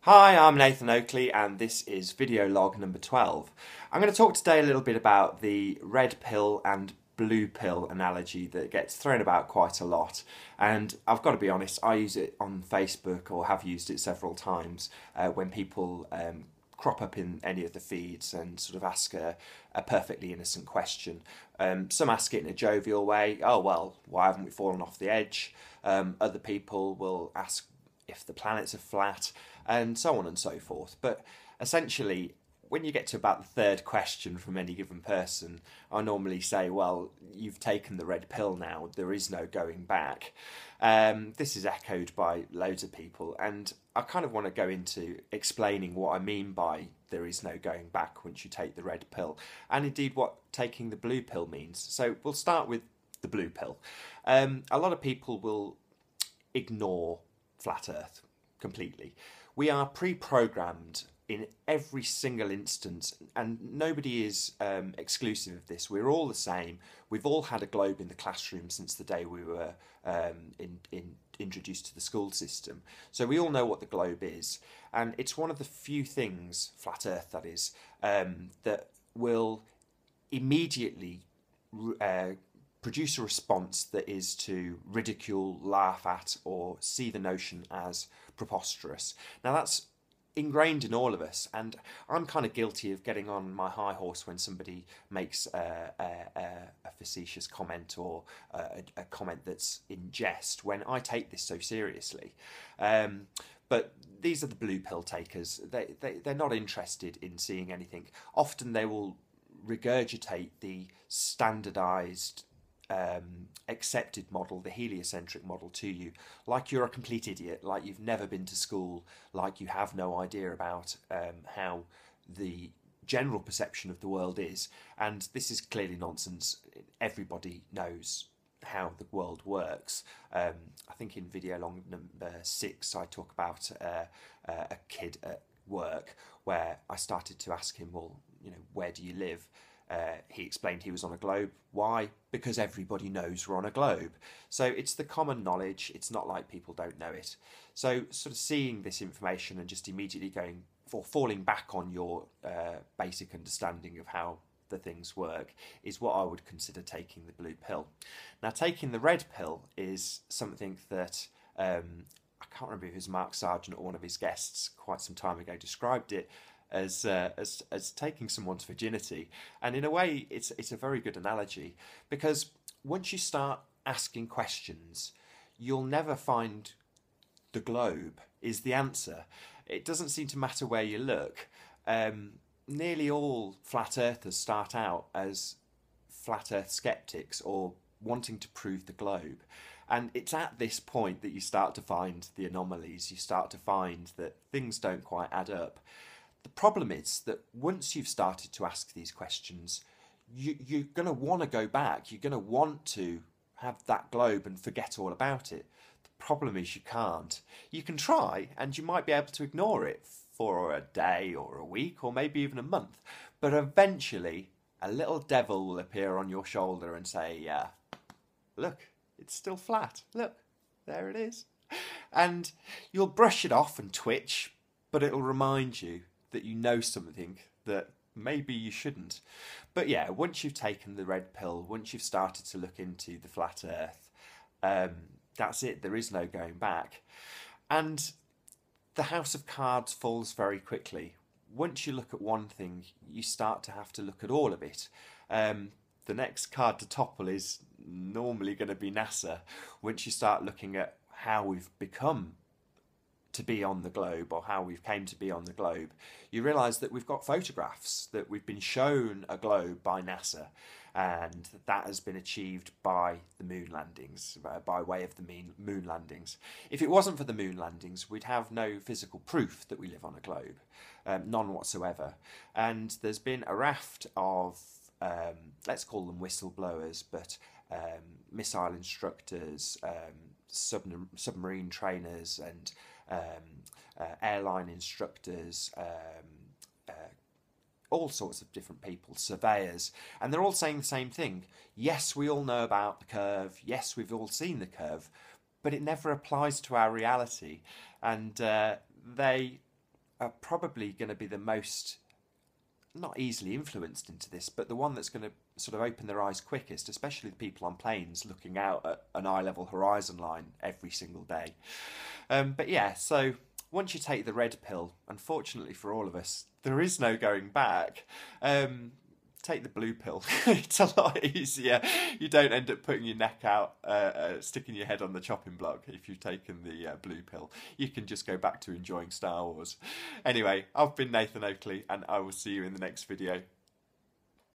Hi, I'm Nathan Oakley and this is video log number 12. I'm going to talk today a little bit about the red pill and blue pill analogy that gets thrown about quite a lot, and I've got to be honest, I use it on Facebook, or have used it several times, when people crop up in any of the feeds and sort of ask a perfectly innocent question. Some ask it in a jovial way, oh well, why haven't we fallen off the edge? Other people will ask if the planets are flat, and so on and so forth. But essentially, when you get to about the third question from any given person, I normally say, well, you've taken the red pill now, there is no going back. This is echoed by loads of people, and I kind of want to go into explaining what I mean by there is no going back once you take the red pill, and indeed what taking the blue pill means. So we'll start with the blue pill. A lot of people will ignore flat Earth completely. We are pre-programmed in every single instance, and nobody is exclusive of this. We're all the same. We've all had a globe in the classroom since the day we were introduced to the school system. So we all know what the globe is, and it's one of the few things, flat Earth that is, that will immediately produce a response that is to ridicule, laugh at, or see the notion as preposterous. Now that's ingrained in all of us, and I'm kind of guilty of getting on my high horse when somebody makes a facetious comment, or a comment that's in jest, when I take this so seriously. But these are the blue pill takers. They're not interested in seeing anything. Often they will regurgitate the standardised accepted model, the heliocentric model, to you, like you're a complete idiot, like you've never been to school, like you have no idea about how the general perception of the world is. And this is clearly nonsense. Everybody knows how the world works. I think in video long number 6 I talk about a kid at work where I started to ask him, well, you know, where do you live? He explained he was on a globe. Why? Because everybody knows we're on a globe. So it's the common knowledge. It's not like people don't know it. So sort of seeing this information and just immediately going for falling back on your basic understanding of how the things work is what I would consider taking the blue pill. Now, taking the red pill is something that I can't remember if it was Mark Sargent or one of his guests quite some time ago described it as taking someone's virginity, and in a way it's a very good analogy, because once you start asking questions, you'll never find the globe is the answer. It doesn't seem to matter where you look. Nearly all flat earthers start out as flat earth skeptics or wanting to prove the globe, and it's at this point that you start to find the anomalies. You start to find that things don't quite add up. The problem is that once you've started to ask these questions, you're going to want to go back. You're going to want to have that globe and forget all about it. The problem is you can't. You can try, and you might be able to ignore it for a day or a week or maybe even a month. But eventually, a little devil will appear on your shoulder and say, yeah, look, it's still flat. Look, there it is. And you'll brush it off and twitch, but it'll remind you that you know something that maybe you shouldn't. But yeah, once you've taken the red pill, once you've started to look into the flat earth, that's it. There is no going back. And the house of cards falls very quickly. Once you look at one thing, you start to have to look at all of it. The next card to topple is normally going to be NASA. Once you start looking at how we've become to be on the globe, or how we've came to be on the globe, you realise that we've got photographs, that we've been shown a globe by NASA, and that has been achieved by the moon landings, by way of the moon landings. If it wasn't for the moon landings, we'd have no physical proof that we live on a globe, none whatsoever. And there's been a raft of, let's call them whistleblowers, but missile instructors, submarine trainers, and airline instructors, all sorts of different people, surveyors, and they're all saying the same thing. Yes, we all know about the curve. Yes, we've all seen the curve, but it never applies to our reality. And they are probably going to be the most, not easily influenced into this, but the one that's going to sort of open their eyes quickest, especially the people on planes looking out at an eye level horizon line every single day. But yeah, so once you take the red pill, unfortunately for all of us, there is no going back. Take the blue pill. It's a lot easier. You don't end up putting your neck out, sticking your head on the chopping block if you've taken the blue pill. You can just go back to enjoying Star Wars. Anyway, I've been Nathan Oakley, and I will see you in the next video.